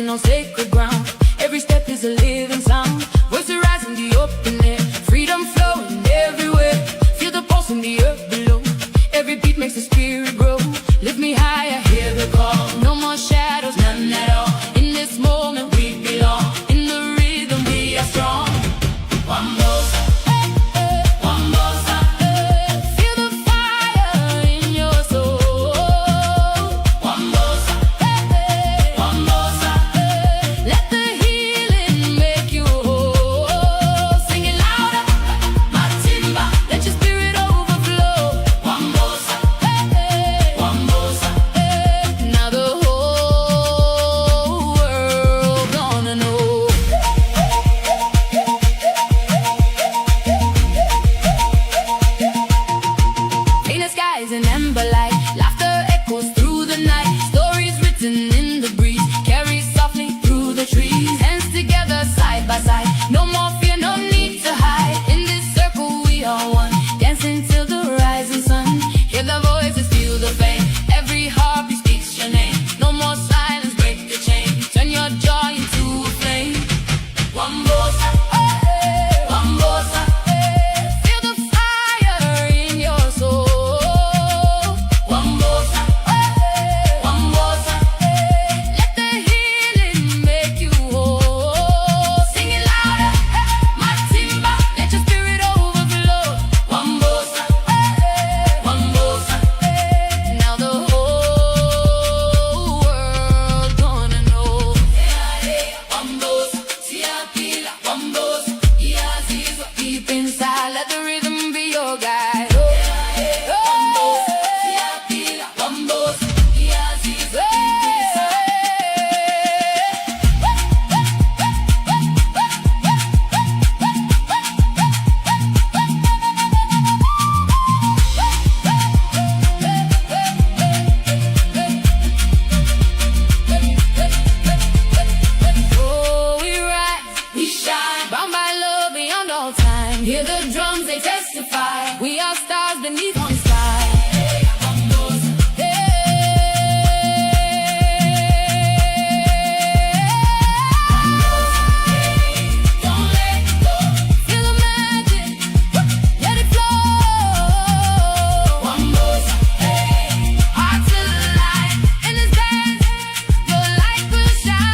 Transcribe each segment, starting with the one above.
dancing on sacred ground. Every step is a living sound. Voices rise in the open air, freedom flowing everywhere. Feel the pulse in the earth below. Every beat makes the spirit grow. Lift me higher, hear the call. No more shadows, none at all. In this moment we belong. In the rhythm we are strong. Wambosa, Wambosa, feel the fire in your soul. Wambosa, Wambosa, let the healing make you whole. Sing it louder, matimba, let your spirit overflow. Wambosa, Wambosa, now the whole world gonna know. In the skies an ember light, laughter echoes through the night. Stories written in the breeze, carry softly through the trees. Hands together, side by side, no more fear, no need to hide. In this circle we are one, dancing till the rising sun. Hear the voices, feel the fame, every heartbeat speaks your name. No more silence, break the chain, turn your joy into a flame. Wambosa, Wambosa, feel the fire in your soul. Wambosa, Wambosa, let the healing make you whole. Sing it louder, matimba, let your spirit overflow. Wambosa, Wambosa, now the whole world gonna know. Wambosa, siapila, Wambosa, iazizwa deep inside, let the rhythm be your guide. Wambosa, siapila, Wambosa, iazizwa deep inside. Oh, we rise, we shine, bound by love beyond all time. Hear the drums, they testify. We are stars beneath one sky. Don't let go, feel the magic, let it flow. Wambosa, hearts alive, in this dance, your light will shine.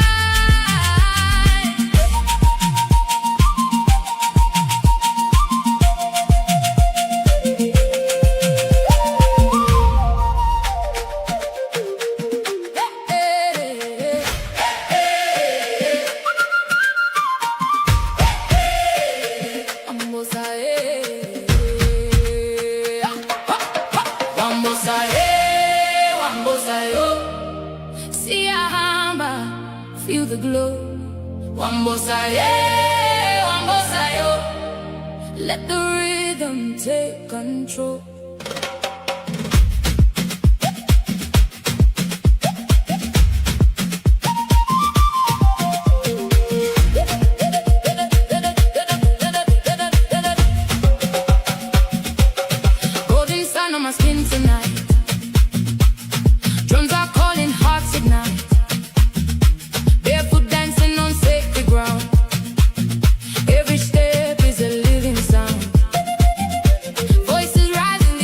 Wambosa, Wambosa, Wambosa, yo. See a hamba, feel the glow. Wambosa, Wambosa, yo. Let the rhythm take control. Golden sun on my skin tonight. Drums are calling, hearts ignite. Barefoot dancing on sacred ground. Every step is a living sound. Voices rising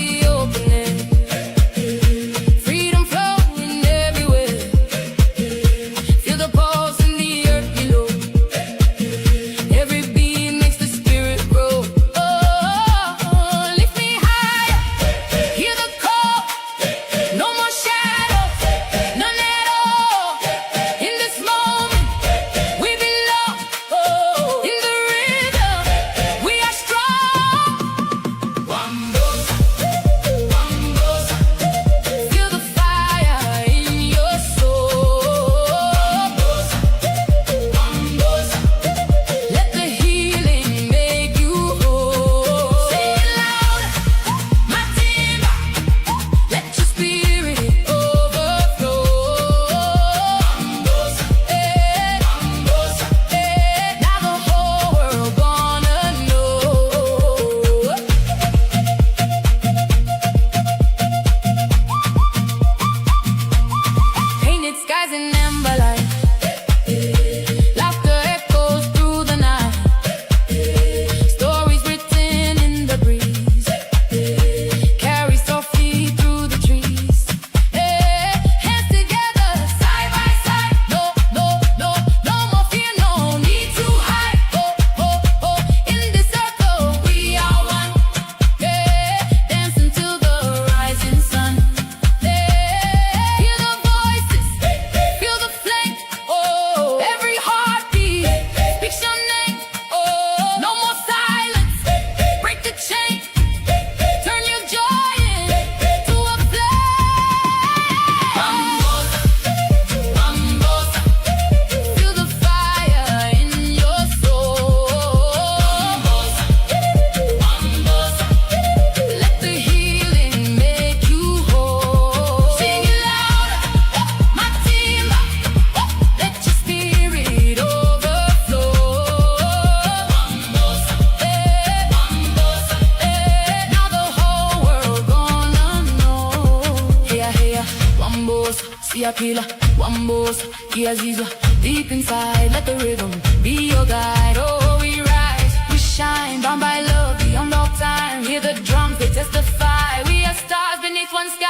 killer, Wambos, Yaziza. Deep inside, let the rhythm be your guide. Oh, we rise, we shine, bound by love, beyond all time. Hear the drums, they testify. We are stars beneath one sky.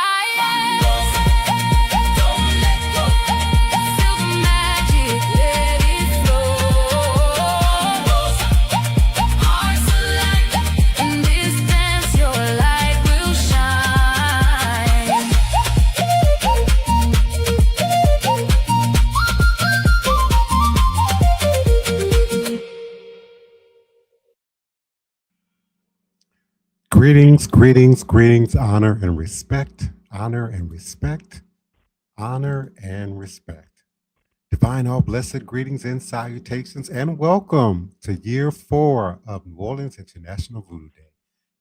Greetings, greetings, greetings, honor and respect, honor and respect, honor and respect. Divine all blessed greetings and salutations, and welcome to year 4 of New Orleans International Voodoo Day.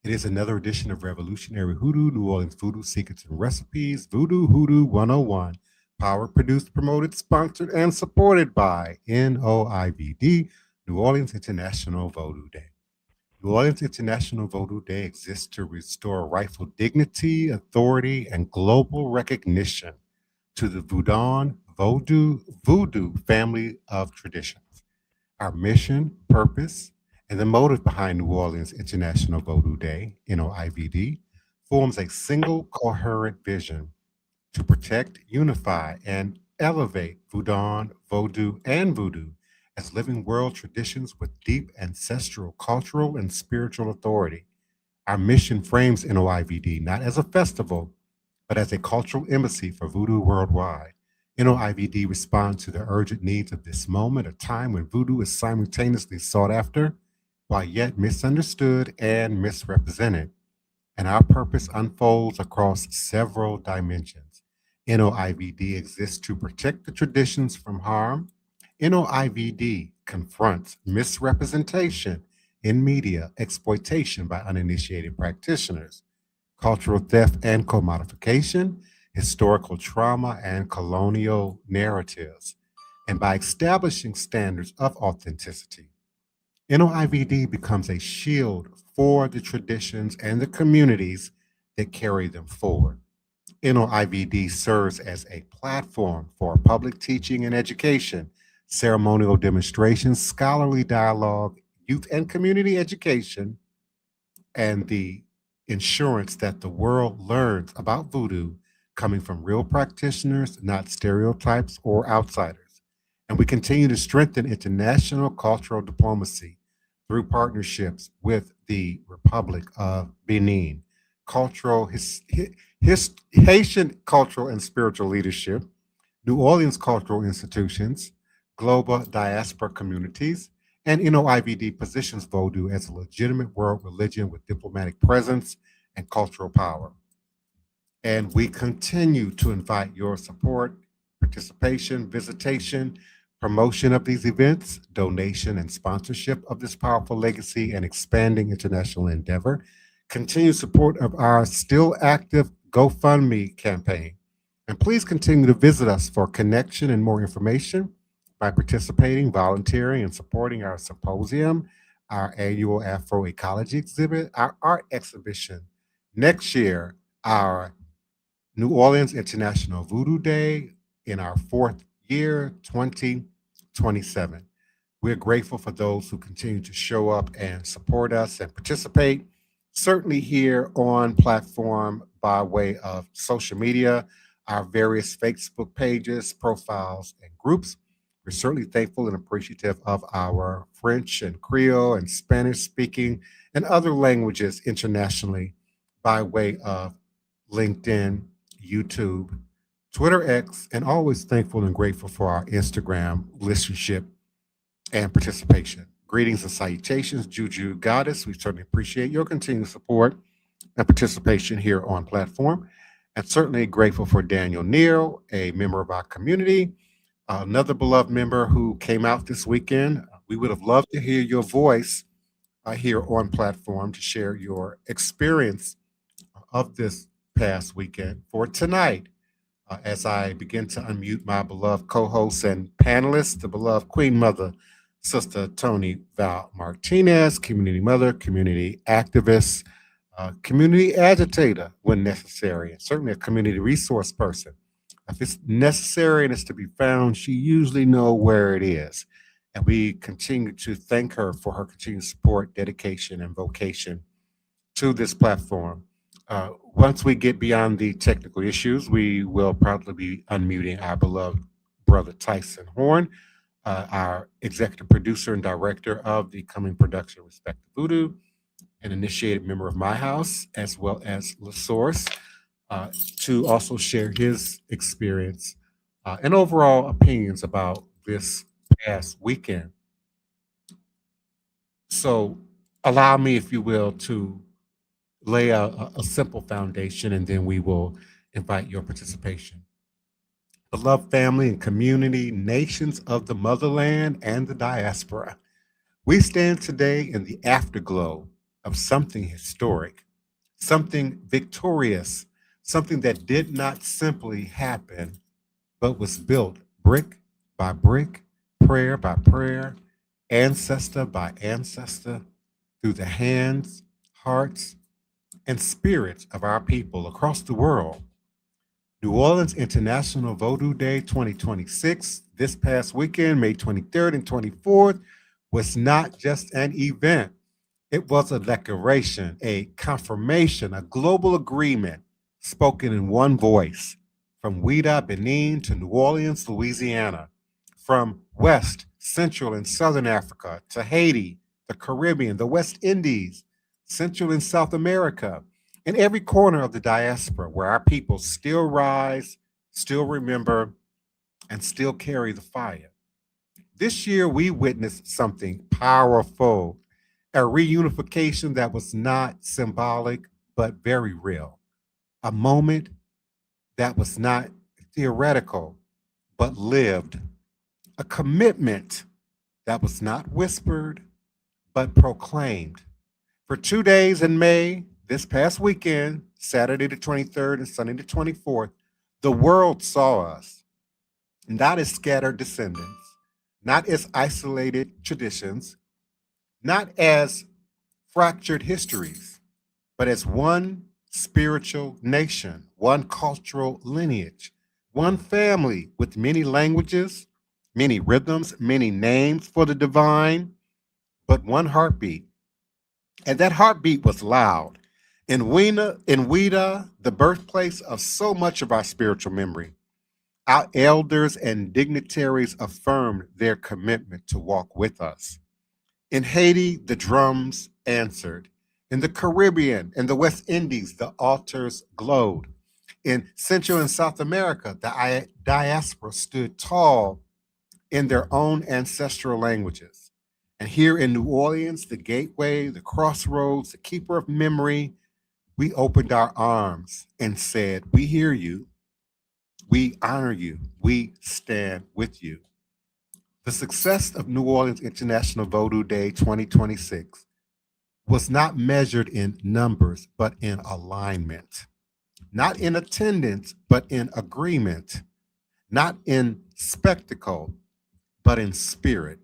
It is another edition of Revolutionary Hoodoo, New Orleans Voodoo Secrets and Recipes, Voodoo Hoodoo 101, powered, produced, promoted, sponsored, and supported by NOIVD, New Orleans International Voodoo Day. New Orleans International Voodoo Day exists to restore rightful dignity, authority, and global recognition to the Voodoo family of traditions. Our mission, purpose, and the motive behind New Orleans International Voodoo Day, NOIVD, forms a single coherent vision to protect, unify, and elevate Voodoo, and Voodoo as living world traditions with deep ancestral, cultural, and spiritual authority. Our mission frames NOIVD not as a festival, but as a cultural embassy for Voodoo worldwide. NOIVD responds to the urgent needs of this moment, a time when Voodoo is simultaneously sought after, while yet misunderstood and misrepresented. And our purpose unfolds across several dimensions. NOIVD exists to protect the traditions from harm. NOIVD confronts misrepresentation in media, exploitation by uninitiated practitioners, cultural theft and commodification, historical trauma, and colonial narratives, and by establishing standards of authenticity. NOIVD becomes a shield for the traditions and the communities that carry them forward. NOIVD serves as a platform for public teaching and education, ceremonial demonstrations, scholarly dialogue, youth and community education, and the ensurance that the world learns about voodoo coming from real practitioners, not stereotypes or outsiders. And we continue to strengthen international cultural diplomacy through partnerships with the Republic of Benin, Haitian cultural and spiritual leadership, New Orleans cultural institutions, global diaspora communities, and NOIVD positions Vodou as a legitimate world religion with diplomatic presence and cultural power. And we continue to invite your support, participation, visitation, promotion of these events, donation, and sponsorship of this powerful legacy and expanding international endeavor. Continued support of our still active GoFundMe campaign. And please continue to visit us for connection and more information by participating, volunteering, and supporting our symposium, our annual Afro Ecology exhibit, our art exhibition. Next year, our New Orleans International Voodoo Day in our 4th year, 2027. We're grateful for those who continue to show up and support us and participate, certainly here on platform by way of social media, our various Facebook pages, profiles, and groups. We're certainly thankful and appreciative of our French and Creole and Spanish speaking and other languages internationally by way of LinkedIn, YouTube, Twitter X, and always thankful and grateful for our Instagram listenership and participation. Greetings and salutations, Juju Goddess. We certainly appreciate your continued support and participation here on platform. And certainly grateful for Daniel Neal, a member of our community, another beloved member who came out this weekend. We would have loved to hear your voice here on platform to share your experience of this past weekend. For tonight, as I begin to unmute my beloved co-host and panelist, the beloved Queen Mother, Sister Tony Val Martinez, community mother, community activist, community agitator when necessary, and certainly a community resource person. If it's necessary and it's to be found, she usually know where it is. And we continue to thank her for her continued support, dedication, and vocation to this platform. Once we get beyond the technical issues, we will probably be unmuting our beloved brother Tyson Horn, our executive producer and director of the coming production Respect the Voodoo, an initiated member of my house, as well as La Source, to also share his experience and overall opinions about this past weekend. So, allow me, if you will, to lay a simple foundation and then we will invite your participation. Beloved family and community, nations of the motherland and the diaspora, we stand today in the afterglow of something historic, something victorious, something that did not simply happen, but was built brick by brick, prayer by prayer, ancestor by ancestor, through the hands, hearts, and spirits of our people across the world. New Orleans International Vodou Day 2026, this past weekend, May 23rd and 24th, was not just an event. It was a declaration, a confirmation, a global agreement spoken in one voice from Ouida, Benin to New Orleans, Louisiana, from West, Central, and Southern Africa to Haiti, the Caribbean, the West Indies, Central and South America, and every corner of the diaspora where our people still rise, still remember, and still carry the fire. This year, we witnessed something powerful, a reunification that was not symbolic, but very real. A moment that was not theoretical, but lived. A commitment that was not whispered, but proclaimed. For 2 days in May, this past weekend, Saturday the 23rd and Sunday the 24th, the world saw us, not as scattered descendants, not as isolated traditions, not as fractured histories, but as one spiritual nation, one cultural lineage, one family with many languages, many rhythms, many names for the divine, but one heartbeat. And that heartbeat was loud. In Ouida, the birthplace of so much of our spiritual memory, our elders and dignitaries affirmed their commitment to walk with us. In Haiti, the drums answered. In the Caribbean and the West Indies, the altars glowed. In Central and South America, the diaspora stood tall in their own ancestral languages. And here in New Orleans, the gateway, the crossroads, the keeper of memory, we opened our arms and said, we hear you, we honor you, we stand with you. The success of New Orleans International Vodou Day 2026 was not measured in numbers, but in alignment, not in attendance, but in agreement, not in spectacle, but in spirit.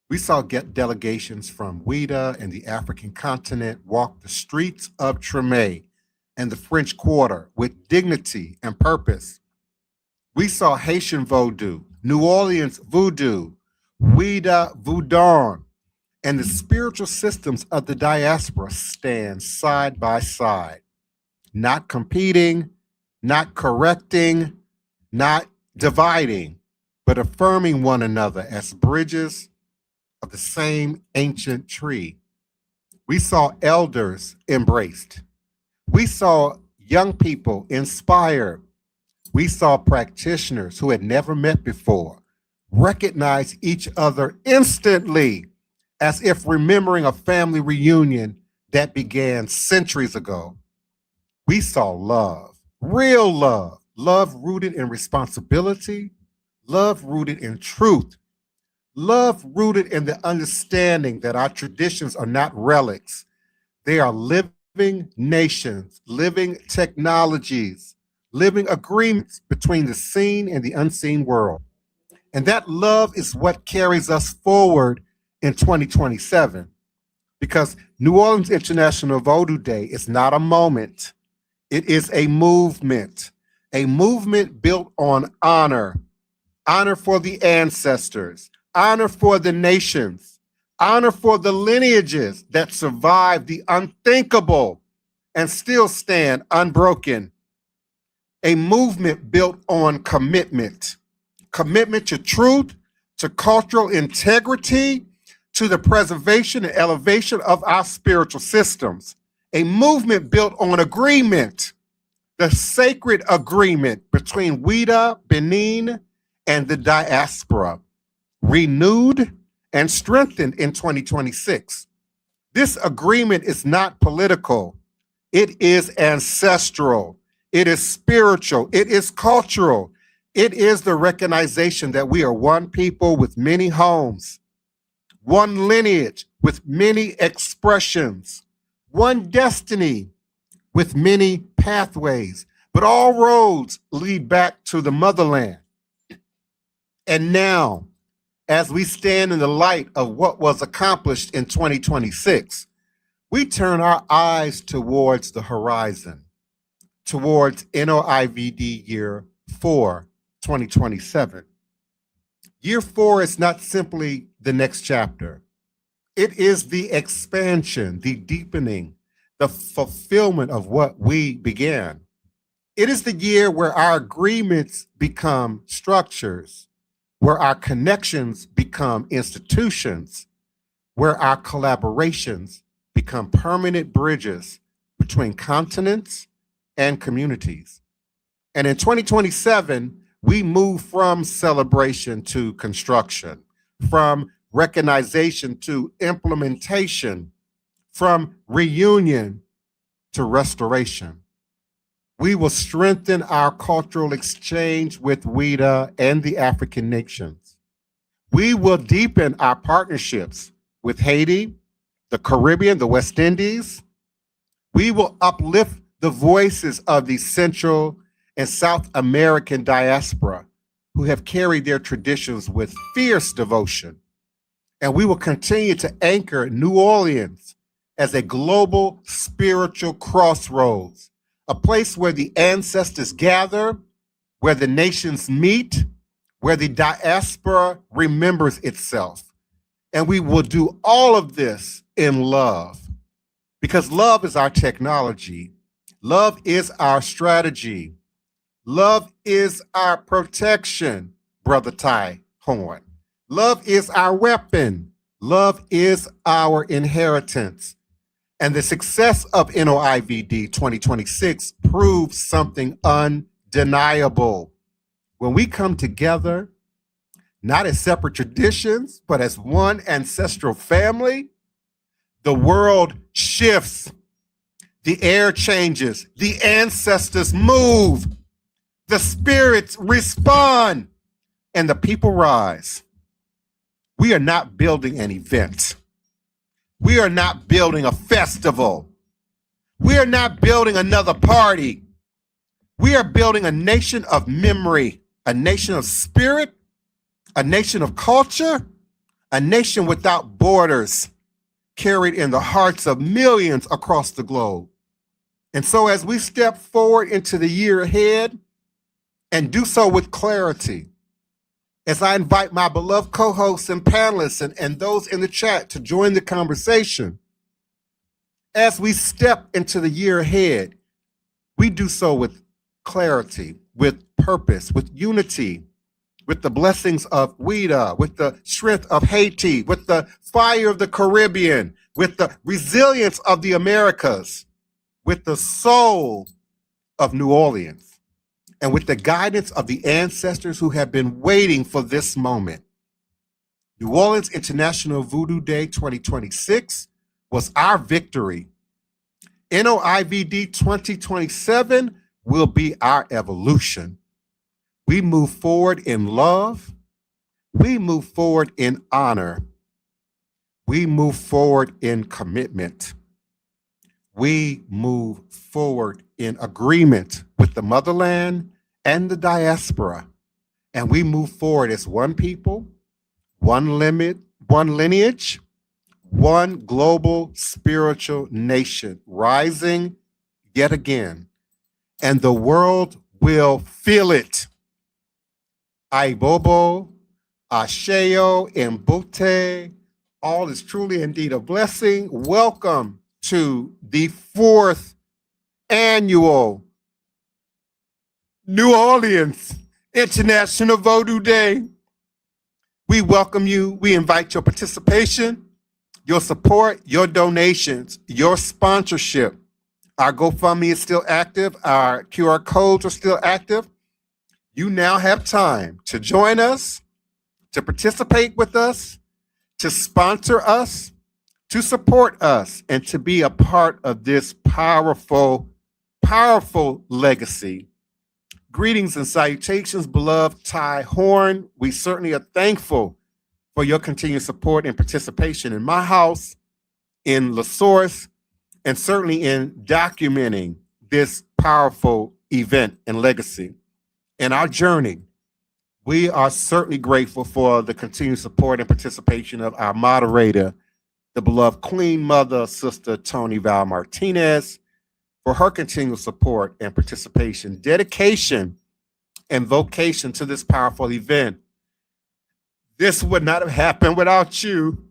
We saw delegations from Ouida and the African continent walk the streets of Tremé and the French Quarter with dignity and purpose. We saw Haitian Vodou, New Orleans Voodoo, Ouida Voudon, and the spiritual systems of the diaspora stand side by side, not competing, not correcting, not dividing, but affirming one another as bridges of the same ancient tree. We saw elders embraced. We saw young people inspired. We saw practitioners who had never met before recognize each other instantly, as if remembering a family reunion that began centuries ago. We saw love, real love, love rooted in responsibility, love rooted in truth, love rooted in the understanding that our traditions are not relics. They are living nations, living technologies, living agreements between the seen and the unseen world. And that love is what carries us forward in 2027, because New Orleans International Vodou Day is not a moment, it is a movement. a movement built on honor, honor for the ancestors, honor for the nations, honor for the lineages that survived the unthinkable and still stand unbroken. A movement built on commitment, commitment to truth, to cultural integrity, to the preservation and elevation of our spiritual systems. A movement built on agreement, the sacred agreement between Ouida, Benin, and the diaspora, renewed and strengthened in 2026. This agreement is not political. It is ancestral. It is spiritual. It is cultural. It is the recognition that we are one people with many homes, one lineage with many expressions, one destiny with many pathways, but all roads lead back to the motherland. And now, as we stand in the light of what was accomplished in 2026, we turn our eyes towards the horizon, towards NOIVD Year 4, 2027. Year 4 is not simply the next chapter. It is the expansion, the deepening, the fulfillment of what we began. It is the year where our agreements become structures, where our connections become institutions, where our collaborations become permanent bridges between continents and communities. And in 2027, we move from celebration to construction, from recognition to implementation, from reunion to restoration. We will strengthen our cultural exchange with Ouida and the African nations. We will deepen our partnerships with Haiti, the Caribbean, the West Indies. We will uplift the voices of the Central and South American diaspora who have carried their traditions with fierce devotion. And we will continue to anchor New Orleans as a global spiritual crossroads, a place where the ancestors gather, where the nations meet, where the diaspora remembers itself. And we will do all of this in love, because love is our technology. Love is our strategy. Love is our protection, Brother Ty Horn. Love is our weapon. Love is our inheritance. And the success of NOIVD 2026 proves something undeniable. When we come together, not as separate traditions, but as one ancestral family, the world shifts, the air changes, the ancestors move, the spirits respond, and the people rise. We are not building an event. We are not building a festival. We are not building another party. We are building a nation of memory, a nation of spirit, a nation of culture, a nation without borders, carried in the hearts of millions across the globe. And so as we step forward into the year ahead and do so with clarity, as I invite my beloved co-hosts and panelists and those in the chat to join the conversation, as we step into the year ahead, we do so with clarity, with purpose, with unity, with the blessings of Ouida, with the strength of Haiti, with the fire of the Caribbean, with the resilience of the Americas, with the soul of New Orleans, and with the guidance of the ancestors who have been waiting for this moment. New Orleans International Voodoo Day 2026 was our victory. NOIVD 2027 will be our evolution. We move forward in love. We move forward in honor. We move forward in commitment. We move forward in agreement with the motherland and the diaspora. And we move forward as one people, one lineage, one global spiritual nation, rising yet again. And the world will feel it. Aibobo, Asheo, and Bote. All is truly indeed a blessing. Welcome to the 4th annual New Orleans International Vodou Day. We welcome you. We invite your participation, your support, your donations, your sponsorship. Our GoFundMe is still active. Our QR codes are still active. You now have time to join us, to participate with us, to sponsor us, to support us, and to be a part of this powerful, powerful legacy. Greetings and salutations, beloved Ty Horn. We certainly are thankful for your continued support and participation in my house, in La Source, and certainly in documenting this powerful event and legacy. In our journey, we are certainly grateful for the continued support and participation of our moderator, the beloved Queen Mother, Sister Tony Val Martinez, for her continued support and participation, dedication, and vocation to this powerful event. This would not have happened without you.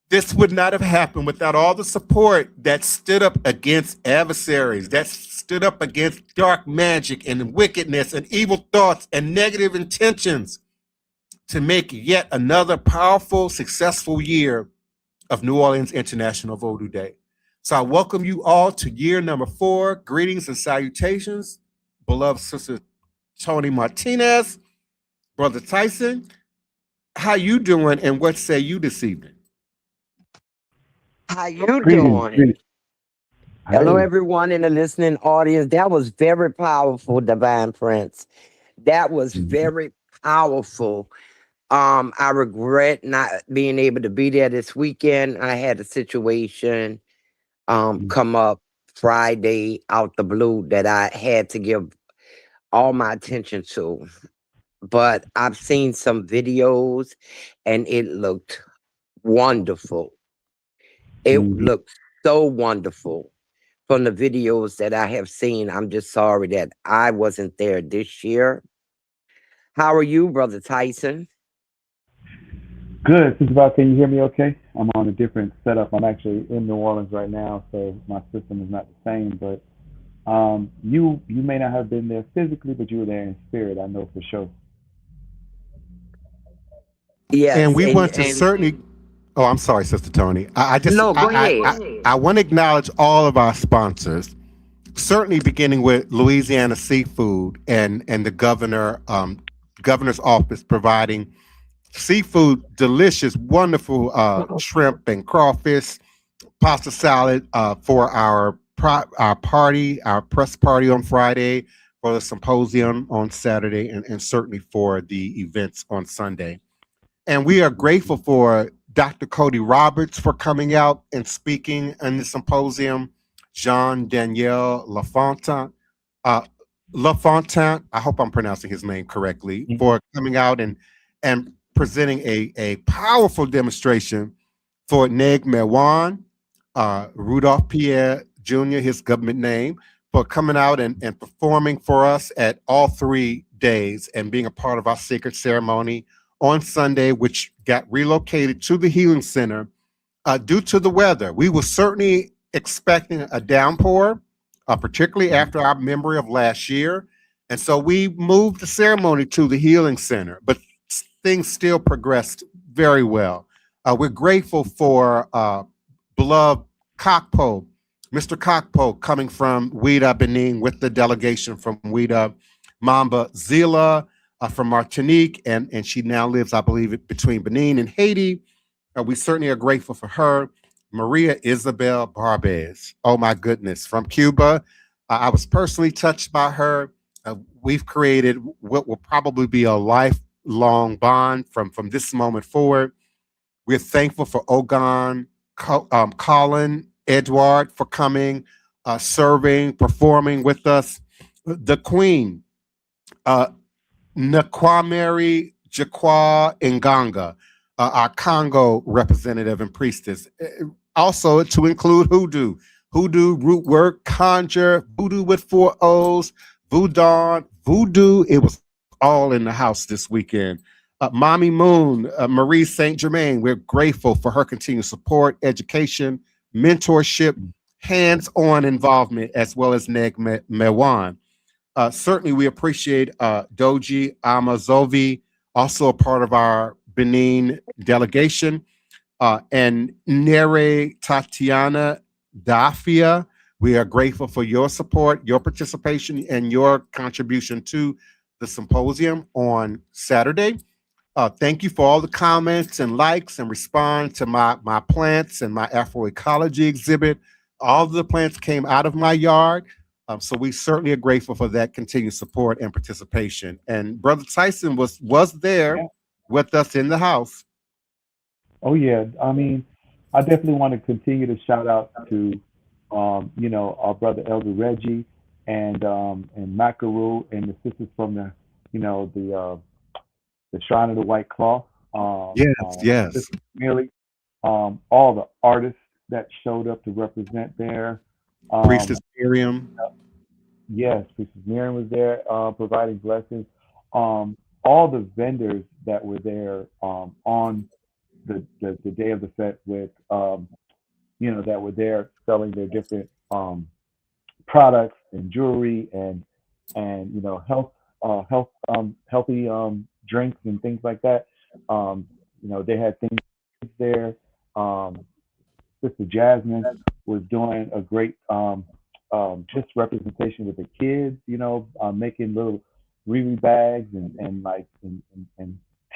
This would not have happened without all the support that stood up against adversaries, that stood up against dark magic and wickedness and evil thoughts and negative intentions to make yet another powerful, successful year of New Orleans International Vodou Day. So I welcome you all to year number 4. Greetings and salutations, beloved Sister Tony Martinez, Brother Tyson. How you doing and what say you this evening? How you doing? Hello, everyone in the listening audience. That was very powerful, Divine Prince. That was very powerful. I regret not being able to be there this weekend. I had a situation come up Friday out the blue that I had to give all my attention to. But I've seen some videos and it looked wonderful. It looked so wonderful from the videos that I have seen. I'm just sorry that I wasn't there this year. How are you, Brother Tyson? Good. Sister Val, can you hear me okay? I'm on a different setup. I'm actually in New Orleans right now, so my system is not the same. But you may not have been there physically, but you were there in spirit, I know for sure. Yes. And we want to certainly... Oh, I'm sorry, Sister Tony. I want to acknowledge all of our sponsors, certainly beginning with Louisiana Seafood and the governor's office providing seafood, delicious, wonderful shrimp and crawfish, pasta salad for our party, our press party on Friday, for the symposium on Saturday, and certainly for the events on Sunday. And we are grateful for Dr. Cody Roberts for coming out and speaking in the symposium, Jean Daniel Lafontaine, I hope I'm pronouncing his name correctly, for coming out and presenting a powerful demonstration for Neg Mewan, Rudolph Pierre Jr., his government name, for coming out and performing for us at all 3 days and being a part of our sacred ceremony on Sunday, which got relocated to the Healing Center due to the weather. We were certainly expecting a downpour, particularly after our memory of last year. And so we moved the ceremony to the Healing Center, but things still progressed very well. We're grateful for beloved Kakpo, Mr. Kakpo, coming from Ouida, Benin, with the delegation from Ouida, Mamba Zila, from Martinique, and she now lives, I believe, between Benin and Haiti. We certainly are grateful for her. Maria Isabel Barbez, oh my goodness, from Cuba. I was personally touched by her. We've created what will probably be a lifelong bond from this moment forward. We're thankful for Ogon, Colin, Edward for coming, serving, performing with us. The Queen, Nakwameri Jakwa Nganga, our Congo representative and priestess. Also to include Hoodoo, root work, conjure, Voodoo with 4 O's, Voodoo. It was all in the house this weekend. Mommy Moon, Marie Saint Germain. We're grateful for her continued support, education, mentorship, hands-on involvement, as well as Neg Mewan. Certainly, we appreciate Doji Amazovi, also a part of our Benin delegation, and Nere Tatiana Dafia. We are grateful for your support, your participation, and your contribution to the symposium on Saturday. Thank you for all the comments and likes and respond to my plants and my Afroecology exhibit. All of the plants came out of my yard. So we certainly are grateful for that continued support and participation. And Brother Tyson was there with us in the house. Oh yeah, I mean, I definitely want to continue to shout out to, our brother Elder Reggie and Makaru and the sisters from the Shrine of the White Cloth. Yes. Really, all the artists that showed up to represent there. Priestess Miriam. Yes, Priestess Miriam was there, providing blessings. All the vendors that were there on the day of the fete with, that were there selling their different products and jewelry and healthy drinks and things like that. They had things there. Sister Jasmine was doing a great just representation with the kids, making little Riri bags and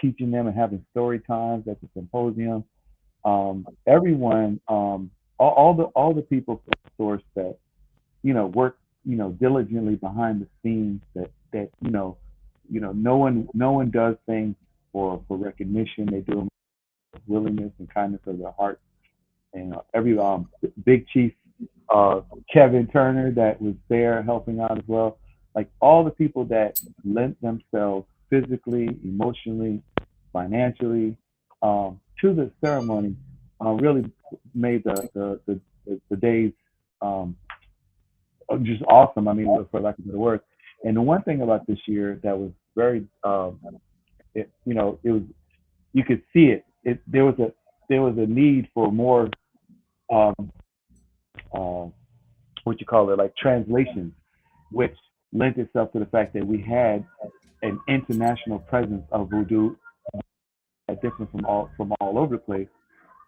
teaching them and having story times at the symposium. Everyone, all the people from the source that work diligently behind the scenes, that no one does things for recognition. They do them with willingness and kindness of their heart. And every Big Chief Kevin Turner that was there helping out as well. Like all the people that lent themselves physically, emotionally, financially to the ceremony really made the days just awesome. I mean, for lack of better words. And the one thing about this year that was very, it was, you could see it. There was a need for more, like translations, which lent itself to the fact that we had an international presence of Voodoo, different from all over the place,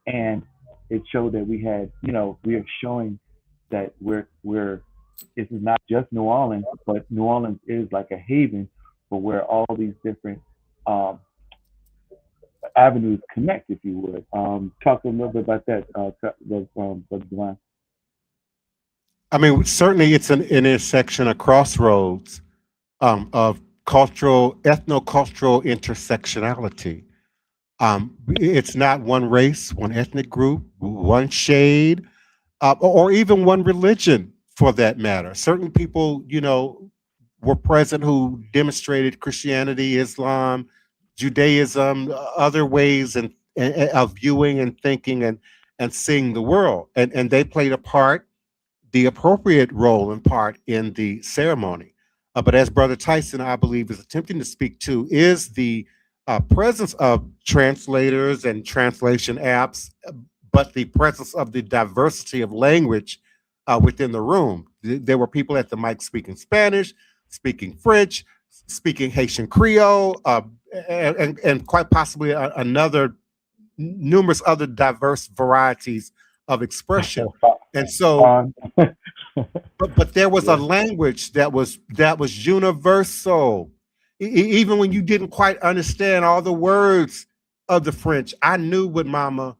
and it showed that we had, we are showing that this is not just New Orleans, but New Orleans is like a haven for where all these different avenues connect, if you would. Talk a little bit about that, Brother Divine. I mean, certainly it's an intersection, a crossroads of ethno-cultural intersectionality. It's not one race, one ethnic group, one shade, or even one religion for that matter. Certain people, were present who demonstrated Christianity, Islam, Judaism, other ways of viewing and thinking and seeing the world. And they played a part, the appropriate role and part in the ceremony. But as Brother Tyson, I believe, is attempting to speak to, is the presence of translators and translation apps, but the presence of the diversity of language within the room. There were people at the mic speaking Spanish, speaking French, speaking Haitian Creole, and quite possibly numerous other diverse varieties of expression. And so, but there was a language that was universal. Even when you didn't quite understand all the words of the French, I knew what Mama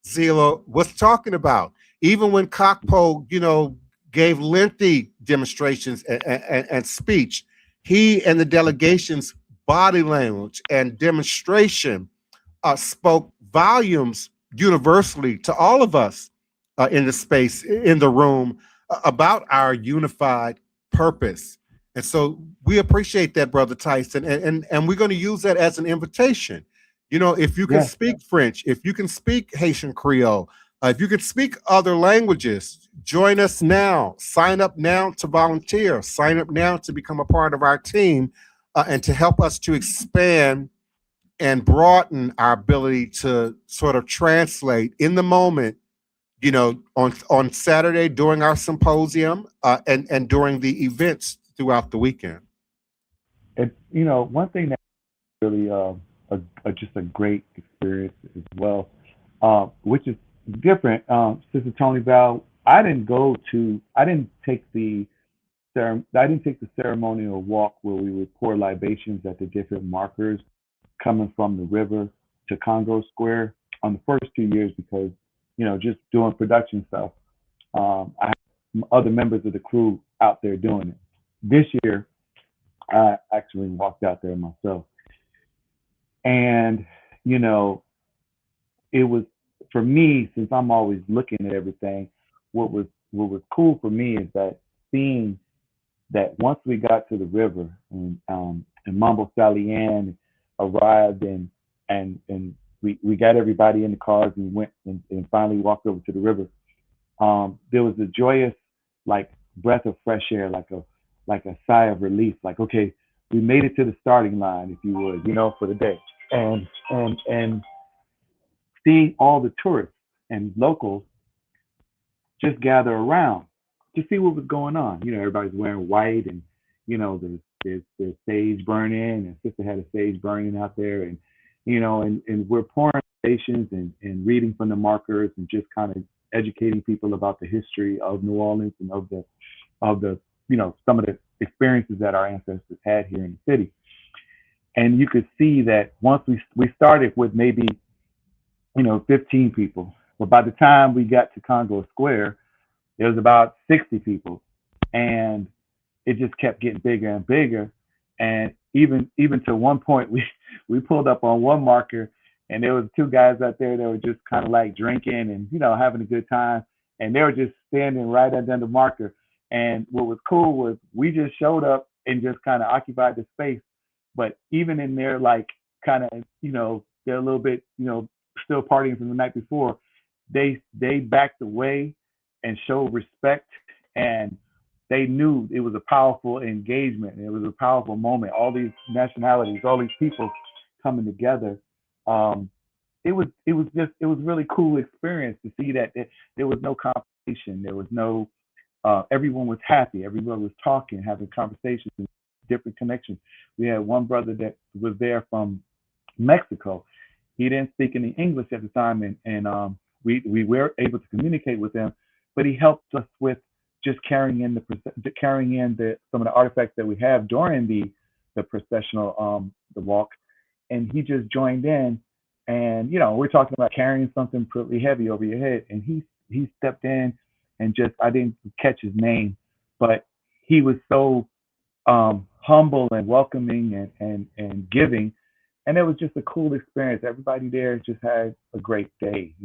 Zila was talking about. Even when Kakpo, gave lengthy demonstrations and speech, he and the delegation's body language and demonstration spoke volumes universally to all of us in the space, in the room, about our unified purpose. And so we appreciate that, Brother Tyson, and we're going to use that as an invitation. If you can speak French, if you can speak Haitian Creole, If you could speak other languages, join us now. Sign up now to volunteer. Sign up now to become a part of our team and to help us to expand and broaden our ability to sort of translate in the moment, on Saturday during our symposium and during the events throughout the weekend. It's, one thing that really just a great experience as well, which is different. Sister Tony Val, I didn't take the ceremonial walk where we would pour libations at the different markers coming from the river to Congo Square on the first 2 years because, just doing production stuff. I had other members of the crew out there doing it. This year, I actually walked out there myself. And, it was, for me, since I'm always looking at everything, what was cool for me is that seeing that once we got to the river and Mambo Sally Ann arrived and we got everybody in the cars and went and finally walked over to the river. There was a joyous like breath of fresh air, like a sigh of relief, like, okay, we made it to the starting line, if you would, for the day. And seeing all the tourists and locals just gather around to see what was going on. Everybody's wearing white and, there's sage burning, and sister had a sage burning out there, and, and we're pouring stations and reading from the markers and just kind of educating people about the history of New Orleans and of the some of the experiences that our ancestors had here in the city. And you could see that once we started with maybe 15 people, but by the time we got to Congo Square, there was about 60 people, and it just kept getting bigger and bigger. And even to one point, we pulled up on one marker, and there was two guys out there that were just kind of like drinking and having a good time, and they were just standing right under the marker. And what was cool was we just showed up and just kind of occupied the space. But even in there, like kind of they're a little bit still partying from the night before, they backed away and showed respect, and they knew it was a powerful engagement and it was a powerful moment. All these nationalities, all these people coming together. It was really cool experience to see that there was no competition. There was no everyone was happy. Everyone was talking, having conversations, and different connections. We had one brother that was there from Mexico. He didn't speak any English at the time, and we were able to communicate with him, but he helped us with just carrying in some of the artifacts that we have during the processional the walk, and he just joined in. And we're talking about carrying something pretty heavy over your head, and he stepped in and just, I didn't catch his name, but he was so humble and welcoming and giving, and it was just a cool experience. Everybody there just had a great day,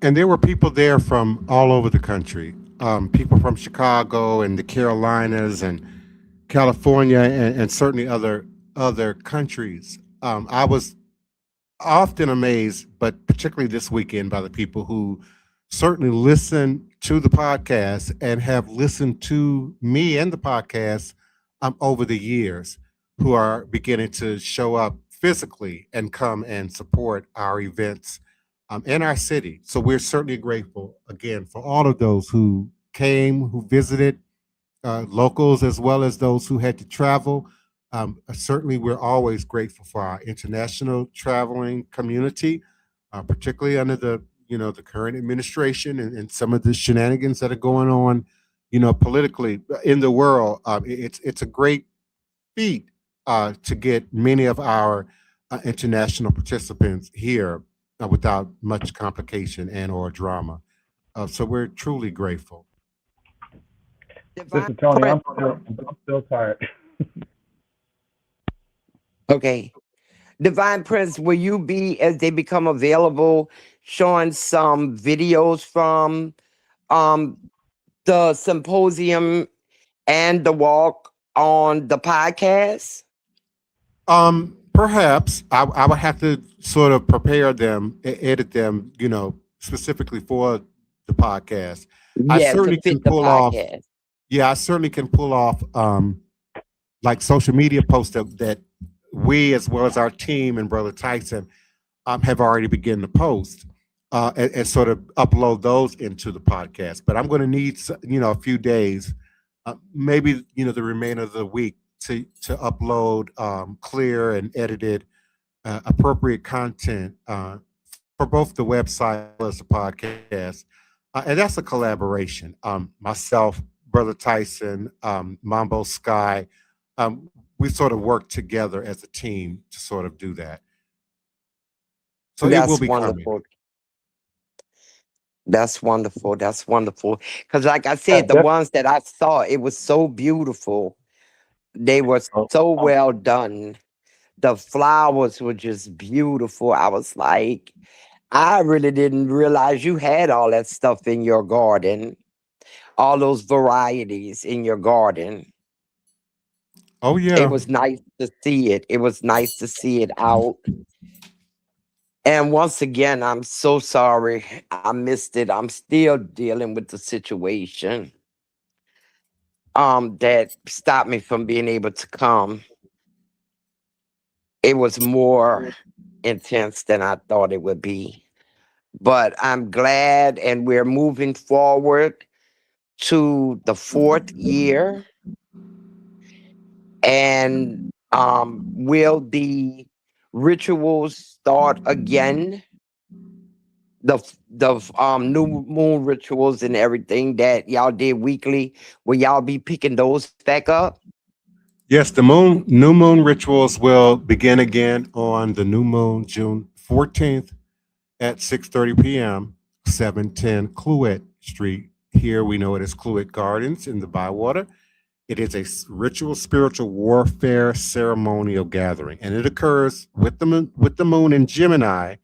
And there were people there from all over the country, people from Chicago and the Carolinas and California and certainly other countries. I was often amazed, but particularly this weekend, by the people who certainly listen to the podcast and have listened to me and the podcast over the years, who are beginning to show up physically and come and support our events in our city. So we're certainly grateful again for all of those who came, who visited, locals as well as those who had to travel. Certainly, we're always grateful for our international traveling community, particularly under the current administration and some of the shenanigans that are going on, politically in the world. It's a great feat to get many of our international participants here without much complication and or drama. So we're truly grateful. Sister Tony, I'm still tired. Okay. Divine Prince, will you be, as they become available, showing some videos from the symposium and the walk on the podcast? Perhaps I would have to sort of prepare them, edit them, specifically for the podcast. I Yeah, to certainly can fit the pull off. podcast. Yeah, I certainly can pull off like social media posts that we, as well as our team and Brother Tyson, have already begun to post and sort of upload those into the podcast. But I'm going to need, a few days, maybe the remainder of the week to upload clear and edited, appropriate content for both the website as well as the podcast. And that's a collaboration. Myself, Brother Tyson, Mambo Sky, we sort of work together as a team to sort of do that. So it will That's be wonderful. coming. That's wonderful. That's wonderful. Because, like I Yeah, said, the ones that I saw, it was so beautiful. They were so well done. The flowers were just beautiful. I was like, I really didn't realize you had all that stuff in your garden, all those varieties in your garden. Oh yeah. It was nice to see it. It was nice to see it out. And once again, I'm so sorry. I missed it. I'm still dealing with the situation that stopped me from being able to come. It was more intense than I thought it would be. But I'm glad, and we're moving forward to the 4th year. And will the rituals start again? The new moon rituals and everything that y'all did weekly, will y'all be picking those back up? Yes, the new moon rituals will begin again on the new moon, June 14th at 6:30 p.m., 710 Cluett Street. Here we know it as Cluett Gardens in the Bywater. It is a ritual spiritual warfare ceremonial gathering, and it occurs with the moon in Gemini,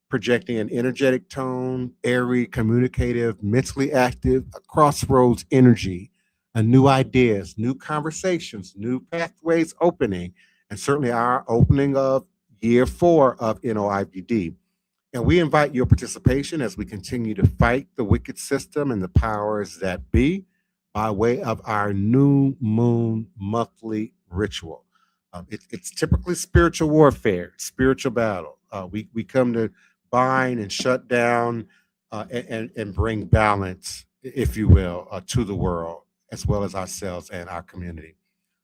projecting an energetic tone, airy, communicative, mentally active, a crossroads energy, new ideas, new conversations, new pathways opening, and certainly our opening of year 4 of NOIVD. And we invite your participation as we continue to fight the wicked system and the powers that be by way of our new moon monthly ritual. It's typically spiritual warfare, spiritual battle. We come to bind and shut down and bring balance, if you will, to the world, as well as ourselves and our community.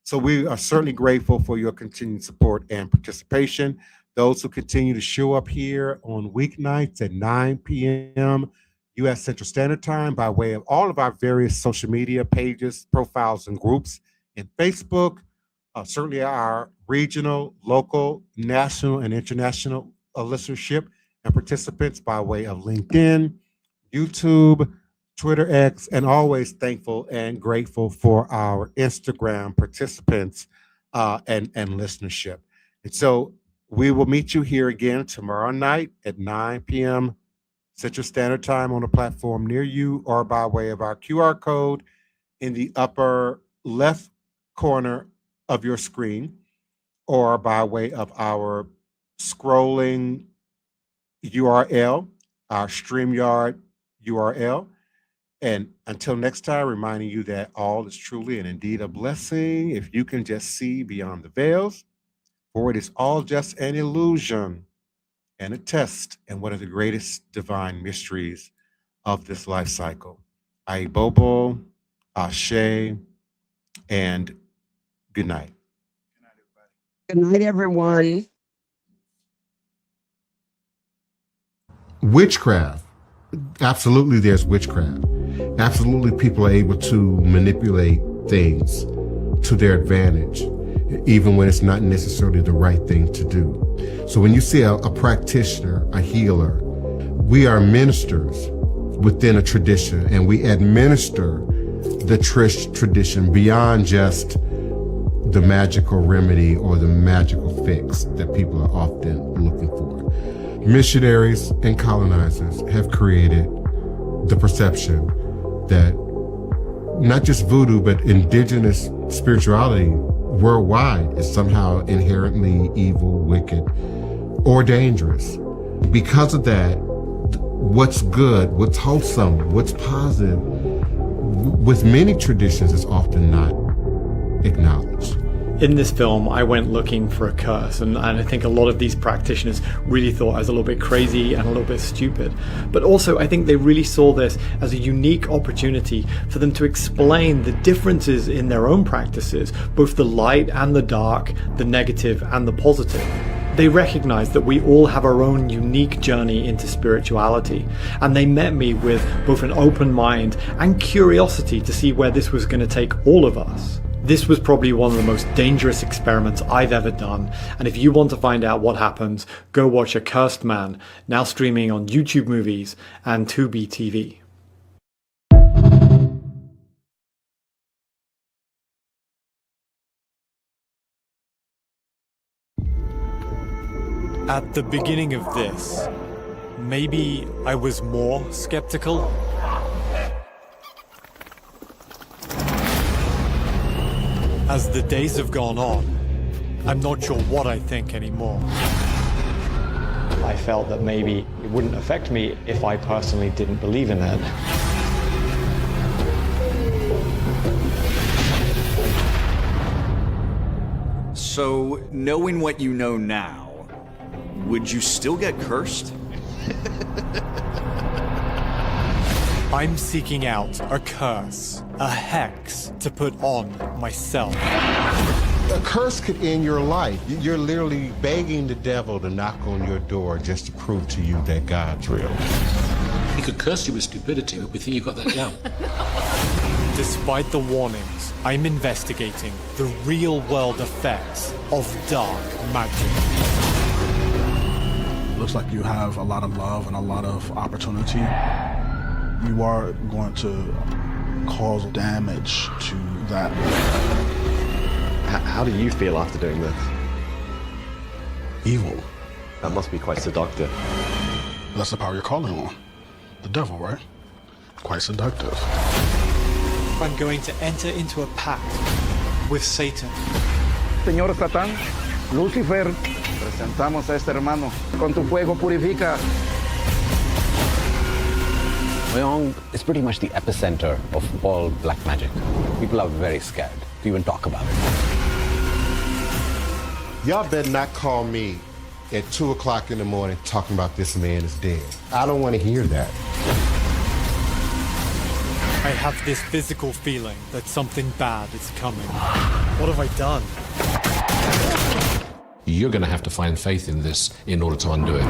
So we are certainly grateful for your continued support and participation. Those who continue to show up here on weeknights at 9 p.m. U.S. Central Standard Time by way of all of our various social media pages, profiles, and groups in Facebook, certainly our regional, local, national, and international listenership and participants by way of LinkedIn, YouTube, Twitter X, and always thankful and grateful for our Instagram participants and listenership. And so we will meet you here again tomorrow night at 9 p.m. Central Standard Time on a platform near you or by way of our QR code in the upper left corner of your screen or by way of our scrolling URL, our StreamYard URL. And until next time, reminding you that all is truly and indeed a blessing if you can just see beyond the veils, for it is all just an illusion and a test and one of the greatest divine mysteries of this life cycle. Aibobo, Ashe, and good night. Good night, everyone. Witchcraft. Absolutely, there's witchcraft. Absolutely, people are able to manipulate things to their advantage, even when it's not necessarily the right thing to do. So when you see a practitioner, a healer, we are ministers within a tradition, and we administer the tradition beyond just the magical remedy or the magical fix that people are often looking for. Missionaries and colonizers have created the perception that not just voodoo, but indigenous spirituality worldwide is somehow inherently evil, wicked, or dangerous. Because of that, what's good, what's wholesome, what's positive, with many traditions, is often not acknowledged. In this film, I went looking for a curse, and I think a lot of these practitioners really thought I was a little bit crazy and a little bit stupid. But also, I think they really saw this as a unique opportunity for them to explain the differences in their own practices, both the light and the dark, the negative and the positive. They recognized that we all have our own unique journey into spirituality, and they met me with both an open mind and curiosity to see where this was going to take all of us. This was probably one of the most dangerous experiments I've ever done, and if you want to find out what happens, go watch A Cursed Man, now streaming on YouTube Movies and Tubi TV. At the beginning of this, maybe I was more skeptical. As the days have gone on, I'm not sure what I think anymore. I felt that maybe it wouldn't affect me if I personally didn't believe in it. So, knowing what you know now, would you still get cursed? I'm seeking out a curse, a hex, to put on myself. A curse could end your life. You're literally begging the devil to knock on your door just to prove to you that God's real. He could curse you with stupidity, but we think you got that down. Despite the warnings, I'm investigating the real-world effects of dark magic. Looks like you have a lot of love and a lot of opportunity. You are going to cause damage to that. How do you feel after doing this? Evil. That must be quite seductive. That's the power you're calling on. The devil, right? Quite seductive. I'm going to enter into a pact with Satan. Señor Satán, Lucifer, presentamos a este hermano. Con tu fuego purifica. Wyong is pretty much the epicenter of all black magic. People are very scared to even talk about it. Y'all better not call me at 2 o'clock in the morning talking about this man is dead. I don't want to hear that. I have this physical feeling that something bad is coming. What have I done? You're going to have to find faith in this in order to undo it.